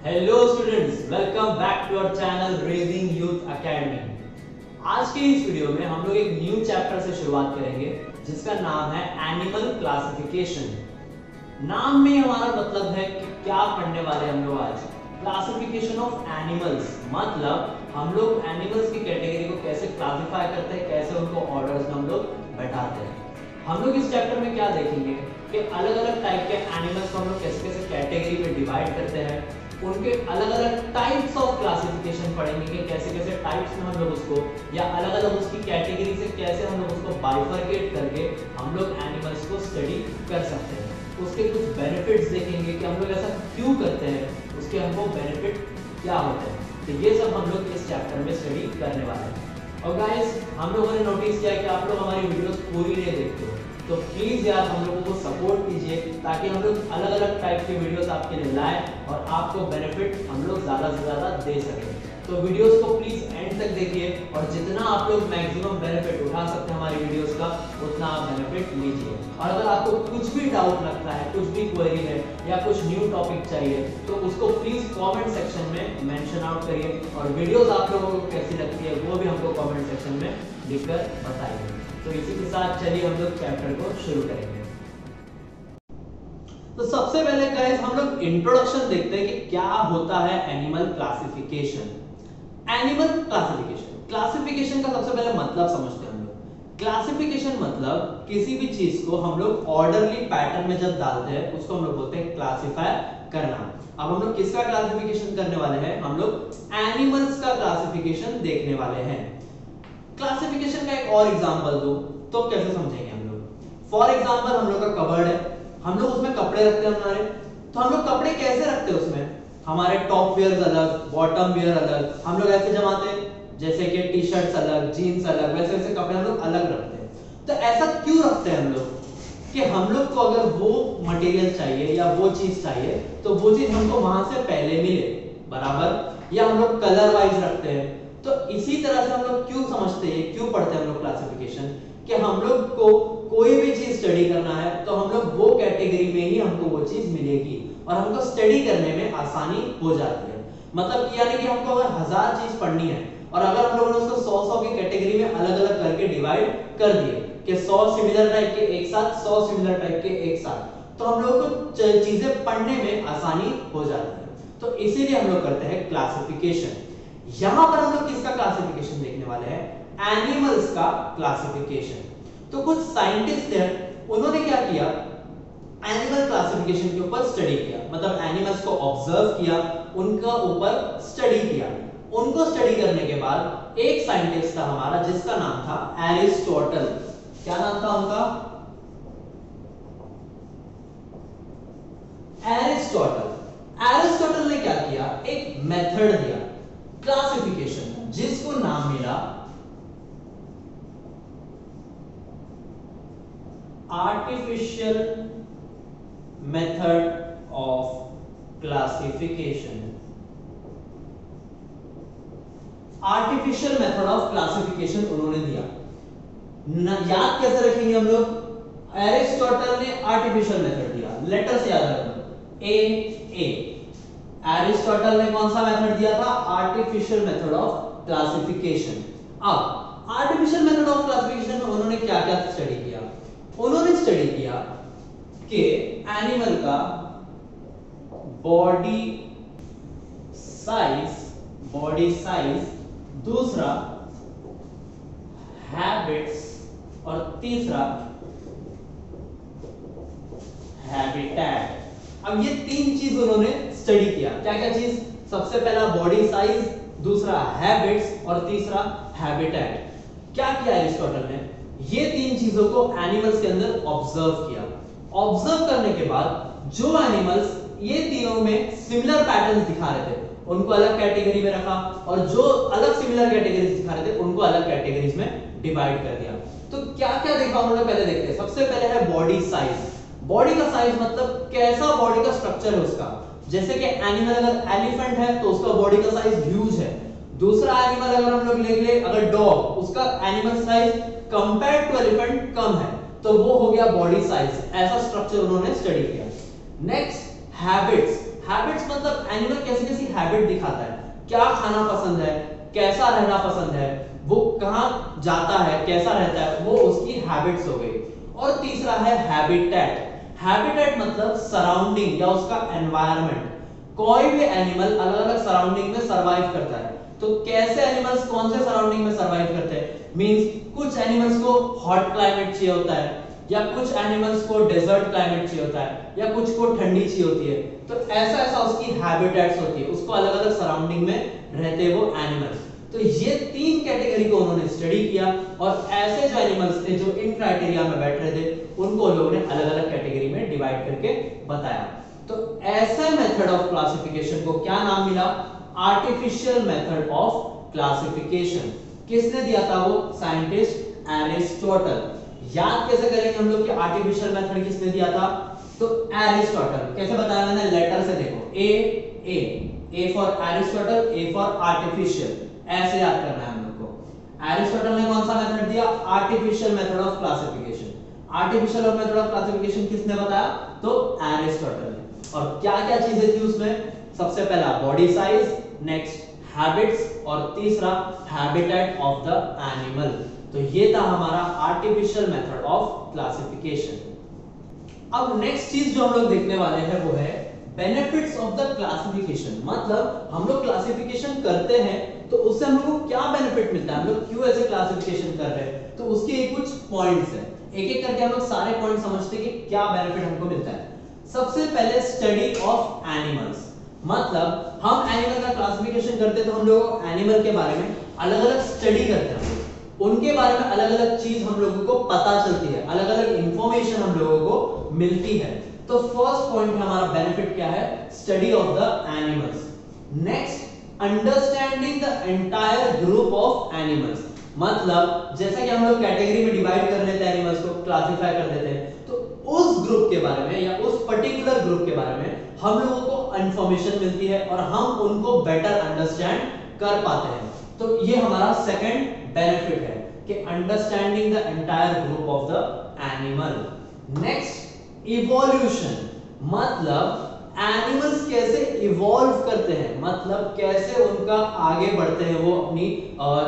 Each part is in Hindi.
Hello students, welcome back to our channel raising youth academy. आज के इस वीडियो में हम लोग एक न्यू चैप्टर से शुरुआत करेंगे जिसका नाम है एनिमल क्लासिफिकेशन। नाम में हमारा मतलब है कि क्या पढ़ने वाले हम लोग आज क्लासिफिकेशन ऑफ एनिमल्स, मतलब हम लोग एनिमल्स की कैटेगरी को कैसे क्लासिफाई करते हैं, कैसे उनको ऑर्डर्स में हम लोग बैठाते हैं। हम लोग इस चैप्टर में क्या देखेंगे कि अलग अलग टाइप के एनिमल्स को हम लोग कैसे कैसे कैटेगरी में डिवाइड करते हैं, उनके अलग अलग टाइप्स ऑफ क्लासिफिकेशन पढ़ेंगे कि कैसे कैसे टाइप्स में हम लोग उसको या अलग अलग उसकी कैटेगरी से कैसे हम लोग उसको बाइफरकेट करके हम लोग एनिमल्स को स्टडी कर सकते हैं। उसके कुछ बेनिफिट्स देखेंगे कि हम लोग ऐसा क्यों करते हैं, उसके हमको बेनिफिट क्या होते हैं। तो ये सब हम लोग इस चैप्टर में स्टडी करने वाले हैं। और गाइस, हम लोगों ने नोटिस किया कि आप लोग हमारी वीडियोस पूरी नहीं देखते हो, तो प्लीज यार हम लोगों को सपोर्ट कीजिए ताकि हम लोग अलग अलग टाइप के वीडियोस आपके लिए लाएं और आपको बेनिफिट हम लोग ज़्यादा से ज़्यादा दे सकें। तो वीडियोस को प्लीज एंड तक देखिए और जितना आप लोग मैक्सिमम बेनिफिट उठा सकते हैं हमारी वीडियोस का, उतना आप बेनिफिट लीजिए। और अगर आपको कुछ भी डाउट लगता है, कुछ भी क्वेरी है या कुछ न्यू टॉपिक चाहिए, तो उसको प्लीज कमेंट सेक्शन में मेंशन आउट करिए और वीडियोस आप लोगों को कैसी लगती है वो भी हमको कमेंट सेक्शन में लिखकर बताइए। तो इसी के साथ चलिए हम लोग चैप्टर को शुरू करेंगे। तो सबसे पहले गाइस हम लोग इंट्रोडक्शन देखते हैं कि क्या होता है एनिमल क्लासिफिकेशन। एनिमल क्लासिफिकेशन का सबसे पहले मतलब समझते हैं हम लोग। क्लासिफिकेशन मतलब किसी भी चीज को हम लोग ऑर्डरली पैटर्न में जब डालते हैं उसको हम लोग बोलते हैं क्लासिफाई करना। अब हम लोग किसका क्लासिफिकेशन करने वाले हैं? हम लोग एनिमल्स का क्लासिफिकेशन देखने वाले हैं। क्लासिफिकेशन का एक और एग्जांपल दो तो कैसे समझेंगे हम लोग। फॉर एग्जांपल हम लोग का कबर्ड है, हम लोग उसमें कपड़े रखते हैं हमारे, तो हम लोग कपड़े कैसे रखते हैं उसमें? हमारे टॉप वेयर्स अलग, बॉटम वेयर अलग, हम लोग ऐसे जमाते हैं जैसे कि टी शर्ट्स अलग, जीन्स अलग, वैसे वैसे कपड़े हम लोग अलग रखते हैं। तो ऐसा क्यों रखते हैं हम लोग कि हम लोग को अगर वो मटेरियल चाहिए या वो चीज चाहिए तो वो चीज हमको वहां से पहले मिले, बराबर, या हम लोग कलर वाइज रखते हैं। तो इसी तरह से हम लोग क्यों समझते हैं, क्यों पढ़ते हैं हम लोग क्लासिफिकेशन, कि हम लोग को कोई भी चीज स्टडी करना है तो हम लोग वो कैटेगरी में ही हमको वो चीज मिलेगी और हमको स्टडी करने में आसानी हो जाती है। मतलब कि यानी कि हमको अगर 1000 चीज पढ़नी है और अगर हम लोगों ने उसको 100 की कैटेगरी में अलग अलग करके डिवाइड कर दिए कि 100 सिमिलर टाइप के एक साथ, 100 सिमिलर टाइप के एक साथ, तो हम लोगों को चीजें पढ़ने में आसानी हो जाती है। तो इसीलिए हम लोग करते हैं क्लासिफिकेशन। यहां पर हम लोग किसका क्लासिफिकेशन देखने वाले हैं? एनिमल्स का क्लासिफिकेशन। तो कुछ साइंटिस्ट हैं, उन्होंने क्या किया, एनिमल क्लासिफिकेशन के ऊपर स्टडी किया, मतलब एनिमल्स को ऑब्जर्व किया, उनका ऊपर स्टडी किया। उनको स्टडी करने के बाद एक साइंटिस्ट था हमारा जिसका नाम था एरिस्टोटल। क्या नाम था उनका? एरिस्टोटल। एरिस्टोटल ने क्या किया, एक मेथड दिया क्लासिफिकेशन, जिसको नाम मिला artificial method of classification. Artificial method of classification उन्होंने दिया। याद कैसे रखेंगे हम लोग? एरिस्टोटल ने आर्टिफिशियल मेथड दिया, लेटर से याद रखना, ए। एरिस्टोटल ने कौन सा मेथड दिया था? Artificial method of classification. अब आर्टिफिशियल मेथड ऑफ क्लासिफिकेशन में उन्होंने क्या क्या स्टडी किया? उन्होंने स्टडी किया कि एनिमल का बॉडी साइज, दूसरा हैबिट्स और तीसरा हैबिटेट। अब ये तीन चीज उन्होंने स्टडी किया। क्या क्या चीज? सबसे पहला बॉडी साइज, दूसरा हैबिट्स और तीसरा हैबिटेट। क्या किया एरिस्टोटल ने? ये तीन चीजों को एनिमल्स के अंदर ऑब्जर्व किया। ऑब्जर्व करने के बाद जो एनिमल्स ये तीनों में सिमिलर पैटर्न्स दिखा रहे थे उनको अलग कैटेगरी में रखा और जो अलग सिमिलर कैटेगरीज दिखा रहे थे उनको अलग कैटेगरीज में डिवाइड कर दिया। तो क्या क्या देखा उन्होंने? पहले देखते हैं। सबसे पहले है बॉडी साइज। बॉडी का साइज मतलब कैसा बॉडी का स्ट्रक्चर है उसका। जैसे कि एनिमल अगर एलिफेंट है तो उसका बॉडी का साइज ह्यूज है। दूसरा एनिमल अगर हम लोग ले ले, अगर डॉग, उसका animal size compared to elephant कम है, तो वो हो गया बॉडी साइज। ऐसा स्ट्रक्चर उन्होंने स्टडी किया। Next habits. हैबिट्स मतलब एनिमल कैसी कैसी हैबिट दिखाता है, क्या खाना पसंद है, कैसा रहना पसंद है, वो कहाँ जाता है, कैसा रहता है, वो उसकी हैबिट्स हो गई। और तीसरा है हैबिटेट। हैबिटेट मतलब सराउंडिंग या उसका एनवायरनमेंट। कोई भी एनिमल अलग अलग सराउंडिंग में सरवाइव करता है। तो कैसे एनिमल्स कौन से सराउंडिंग में सरवाइव करते हैं, मींस कुछ एनिमल्स को हॉट क्लाइमेट चाहिए होता है, या कुछ एनिमल्स को डेजर्ट क्लाइमेट चाहिए होता है, या कुछ को ठंडी चाहिए होती है। तो ऐसा ऐसा उसकी हैबिटेट्स होती है, उसको अलग अलग सराउंडिंग में रहते हैं वो एनिमल्स। तो ये तीन कैटेगरी को उन्होंने स्टडी किया और ऐसे जो एनिमल्स थे जो इन क्राइटेरिया में बैठ रहे थे उनको लोगों ने अलग अलग कैटेगरी में डिवाइड करके बताया। तो ऐसे मेथड ऑफ क्लासिफिकेशन को क्या नाम मिला, आर्टिफिशियल मेथड ऑफ क्लासिफिकेशन। किसने दिया था, वो साइंटिस्ट एरिस्टोटल। याद कैसे करेंगे हम लोग कि आर्टिफिशियल मेथड किसने दिया था, तो एरिस्टोटल। कैसे बताया मैंने, लेटर से देखो, A for Aristotle, A for artificial, ऐसे याद करना है हम लोग को। एरिस्टोटल ने कौन सा मेथड दिया, artificial method of classification. Artificial method of classification किसने बताया, तो एरिस्टोटल ने। और क्या क्या चीजें थी उसमें, सबसे पहला बॉडी साइज, नेक्स्ट हैबिट्स, और तीसरा हैबिटेट ऑफ द एनिमल। तो ये था हमारा आर्टिफिशियल मेथड ऑफ क्लासिफिकेशन। अब नेक्स्ट चीज जो हम लोग देखने वाले हैं वो है बेनिफिट्स ऑफ द क्लासिफिकेशन। मतलब हम लोग क्लासिफिकेशन करते हैं तो उससे हम लोग को क्या बेनिफिट मिलता है, हम लोग क्यों ऐसे क्लासिफिकेशन कर रहे हैं, तो उसके कुछ पॉइंट्स हैं। एक एक करके हम लोग सारे पॉइंट समझते हैं कि क्या बेनिफिट हमको मिलता है। सबसे पहले स्टडी ऑफ एनिमल्स, मतलब हम एनिमल का क्लासिफिकेशन करते हैं तो हम लोग एनिमल के बारे में अलग अलग स्टडी करते हैं, उनके बारे में अलग अलग चीज हम लोगों को पता चलती है, अलग अलग इंफॉर्मेशन हम लोगों को मिलती है। तो फर्स्ट पॉइंट हमारा बेनिफिट क्या है, study of the animals. Next understanding the entire group of animals, मतलब जैसा कि हम लोग कैटेगरी में डिवाइड कर लेते हैं एनिमल्स को, क्लासिफाई कर देते हैं, तो उस ग्रुप के बारे में या उस पर्टिकुलर ग्रुप के बारे में हम लोगों को इंफॉर्मेशन मिलती है और हम उनको बेटर अंडरस्टैंड कर पाते हैं। तो ये हमारा सेकंड बेनिफिट है कि understanding the entire group of the animal. Next evolution, मतलब एनिमल्स कैसे इवॉल्व करते हैं, मतलब कैसे उनका आगे बढ़ते हैं, वो अपनी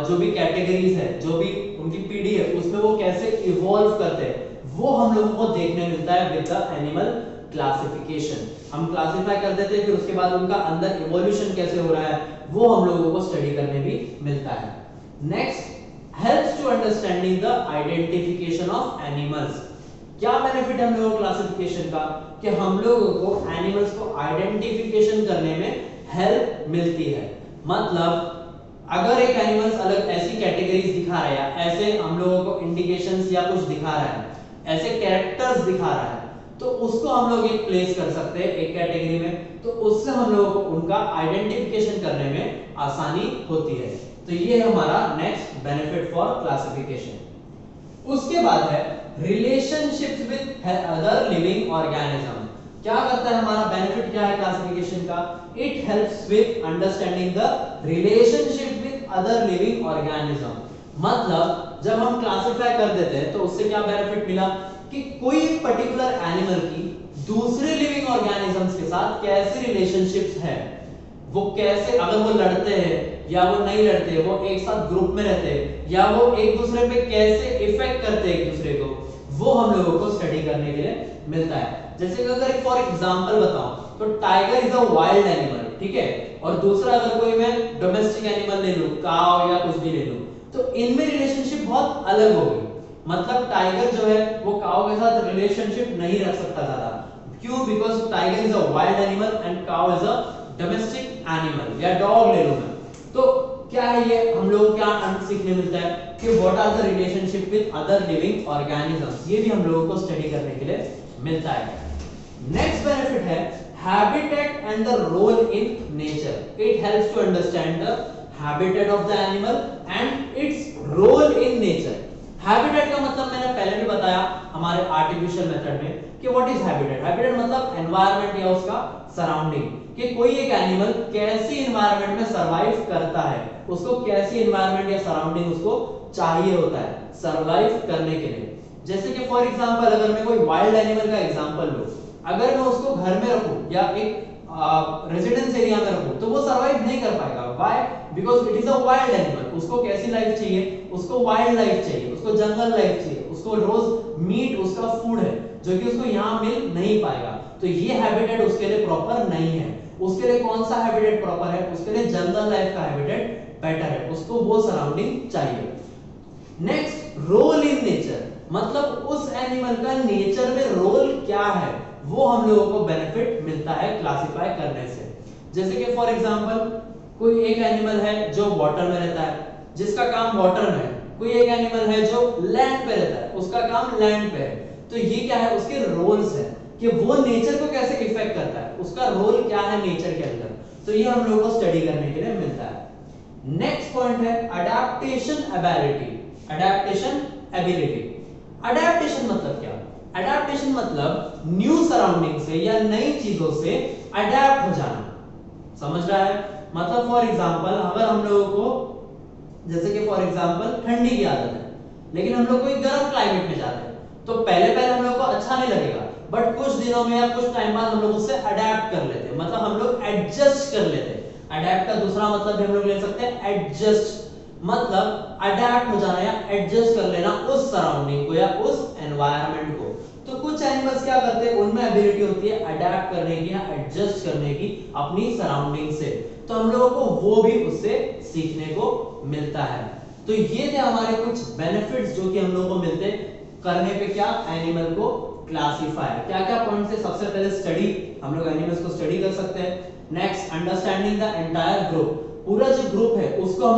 जो भी कैटेगरीज है, जो भी उनकी पीढ़ी है उसमें वो कैसे इवॉल्व करते हैं, वो हम लोगों को देखने मिलता है विद द एनिमल क्लासिफिकेशन। हम क्लासिफाई कर देते हैं, फिर उसके बाद उनका अंदर इवोल्यूशन कैसे हो रहा है वो हम लोगों को स्टडी करने भी मिलता है। Next helps to understanding the identification of animals. क्या बेनिफिट है हम लोगों को क्लासिफिकेशन का, कि हम लोगों को एनिमल्स को आइडेंटिफिकेशन करने में हेल्प मिलती है। मतलब अगर एक एनिमल्स अलग ऐसी कैटेगरीज दिखा रहा है या ऐसे हम लोगों को इंडिकेशंस या कुछ दिखा रहा है, ऐसे कैरेक्टर्स दिखा रहा है, तो उसको हम लोग एक प्लेस कर सकते हैं एक कैटेगरी में, तो उससे हम लोगों को उनका आइडेंटिफिकेशन करने में आसानी होती है। तो ये है हमारा नेक्स्ट बेनिफिट फॉर क्लासिफिकेशन। उसके बाद है relationships with other living organism. क्या करता है हमारा बेनिफिट, क्या है क्लासिफिकेशन का, it helps with understanding the relationship with other living organism. मतलब जब हम क्लासिफाई कर देते हैं तो उससे क्या बेनिफिट मिला कि कोई एक पर्टिकुलर एनिमल की दूसरे लिविंग ऑर्गेनिजम्स के साथ कैसी रिलेशनशिप्स है, वो कैसे, अगर वो लड़ते हैं या वो नहीं लड़ते, वो एक साथ ग्रुप में रहते हैं या वो एक दूसरे पे कैसे इफेक्ट करते हैं एक दूसरे को, वो हम लोगों को स्टडी करने के लिए मिलता है। जैसे कि अगर फॉर एग्जांपल बताऊं तो tiger is a wild animal, ठीक है, और दूसरा अगर कोई मैं डोमेस्टिक एनिमल ले लूं, काव या कुछ भी ले लूं, तो इनमें रिलेशनशिप बहुत अलग होगी। मतलब टाइगर जो है वो काव के साथ रिलेशनशिप नहीं रख सकता ज्यादा, क्यों, because tiger is a wild animal and काव इज अ डोमेस्टिक एनिमल, या डॉग ले लूं मैं, तो क्या है ये हम लोग क्या सीखने मिलता है कि what are the relationship with other living organisms, ये भी हम लोगों को स्टडी करने के लिए मिलता है। नेक्स्ट बेनिफिट है habitat and the role in nature. It helps to understand the habitat of the animal and its role in nature. Habitat का मतलब मैंने पहले भी बताया हमारे आर्टिफिशियल मेथड में कि व्हाट इज हैबिटेट। हैबिटेट मतलब एनवायरनमेंट या उसका सराउंडिंग, कि कोई एक एनिमल कैसी एनवायरनमेंट में सरवाइव करता है, उसको कैसी एनवायरनमेंट या सराउंडिंग उसको चाहिए होता है सरवाइव करने के लिए। जैसे कि फॉर एग्जांपल अगर मैं कोई वाइल्ड एनिमल का एग्जांपल लूं, अगर मैं उसको घर में रखूं या एक रेजिडेंस एरिया में रखूं तो वो सरवाइव नहीं कर पाएगा। Why? Because it is a wild animal. उसको कैसी लाइफ चाहिए? उसको वाइल्ड लाइफ चाहिए, उसको जंगल लाइफ चाहिए, उसको रोज मीट उसका फूड है जो कि उसको यहाँ मिल नहीं पाएगा। तो ये हैबिटेट उसके लिए प्रॉपर नहीं है। उसके लिए कौन सा हैबिटेट प्रॉपर है? उसके लिए जंगल लाइफ का हैबिटेट बेटर है, उसको वो सराउंडिंग चाहिए। नेक्स्ट, रोल इन नेचर, मतलब उस एनिमल का नेचर में रोल क्या है वो हम लोगों को बेनिफिट मिलता है क्लासिफाई करने से। जैसे कि फॉर एग्जांपल कोई एक एनिमल है जो वाटर में रहता है, जिसका काम वाटर में है। कोई एक एनिमल है जो लैंड पे रहता है, उसका काम लैंड पे है। तो ये क्या है? उसके रोल्स है कि वो नेचर को कैसे इफेक्ट करता है, उसका रोल क्या है नेचर के अंदर। तो ये हम लोगों को स्टडी करने के लिए मिलता है। नेक्स्ट पॉइंट है adaptation ability. Adaptation ability, adaptation मतलब क्या? अडैप्टेशन मतलब न्यू सराउंडिंग से या नई चीजों से अडैप्ट हो जाना। समझ रहा है? मतलब फॉर एग्जांपल अगर हम लोगों को जैसे कि फॉर एग्जांपल ठंडी की आदत है, लेकिन हम लोग कोई गर्म क्लाइमेट में जाते हैं तो पहले हम लोग को अच्छा नहीं लगेगा, बट कुछ दिनों में या कुछ टाइम बाद हम लोग उससे अडैप्ट कर लेते हैं, मतलब हम लोग एडजस्ट कर लेते हैं। अडैप्ट का दूसरा मतलब भी हम लोग ले सकते हैं एडजस्ट, मतलब अडैप्ट हो जाना या एडजस्ट कर लेना उस सराउंडिंग को या उस एनवायरनमेंट को। तो कुछ एनिमल्स क्या करते हैं, उनमें एबिलिटी होती है अडैप्ट करने की या एडजस्ट करने की अपनी सराउंडिंग से, तो हम लोगों को वो भी उससे सीखने को मिलता है। तो ये थे हमारे कुछ बेनिफिट्स जो कि हम लोगों को मिलते करने पे क्या, एनिमल को क्लासिफाई। क्या क्या पॉइंट्स है? सबसे पहले स्टडी, हम लोग एनिमल्स को स्टडी कर सकते हैं। Next, understanding the entire group, पूरा जो ग्रुप है उसको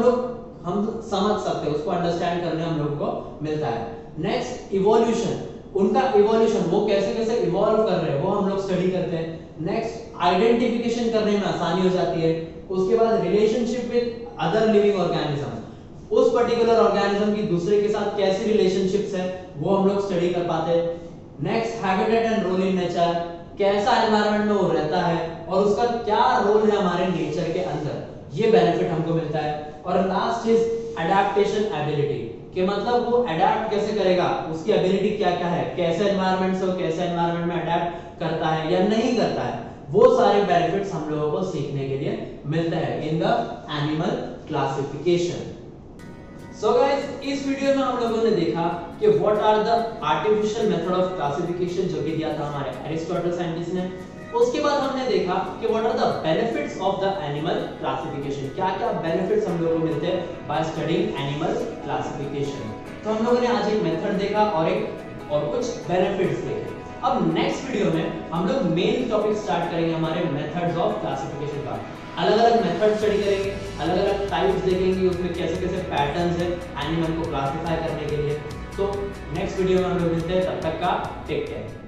हम समझ सकते हैं, उसको अंडरस्टैंड करने हम लोग को मिलता है। नेक्स्ट, इवोल्यूशन, उनका इवोल्यूशन, वो कैसे कैसे इवॉल्व कर रहे हैं वो हम लोग स्टडी करते हैं। नेक्स्ट, आइडेंटिफिकेशन करने में आसानी हो जाती है। उसके बाद relationship with other living organism, उस पर्टिकुलर ऑर्गेनिज्म की दूसरे के साथ कैसी रिलेशनशिप्स है वो हम लोग स्टडी कर पाते हैं। Next, habitat and role in nature, कैसा एनवायरनमेंट में वो रहता है और उसका क्या रोल है हमारे नेचर के अंदर, ये बेनिफिट हमको मिलता है। और लास्ट इज अडैप्टेशन एबिलिटी, कि मतलब वो अडैप्ट कैसे करेगा, उसकी एबिलिटी क्या क्या है, कैसे एनवायरनमेंट से वो कैसे एनवायरनमेंट में अडैप्ट करता है या नहीं करता है, वो सारे बेनिफिट्स हम लोगों को सीखने के लिए मिलता है in the animal classification. So guys, इस वीडियो में हम लोगों ने देखा कि what are the artificial method of classification जो कि दिया था हमारे एरिस्टोटल साइंटिस्ट ने। उसके बाद हमने देखा कि what are the benefits of the animal classification, क्या क्या बेनिफिट्स हम लोगों को मिलते हैं बाय स्टडीइंग एनिमल क्लासिफिकेशन। तो हम लोगों ने आज एक मेथड देखा और कुछ बेनिफिट्स देखे। अब नेक्स्ट वीडियो में हम लोग मेन टॉपिक स्टार्ट करेंगे हमारे मेथड्स ऑफ क्लासिफिकेशन का। अलग अलग मेथड स्टडी करेंगे, अलग अलग टाइप्स देखेंगे, उसमें कैसे कैसे पैटर्न्स है एनिमल को क्लासिफाई करने के लिए। तो नेक्स्ट वीडियो में हम लोग मिलते हैं, तब तक का टेक केयर।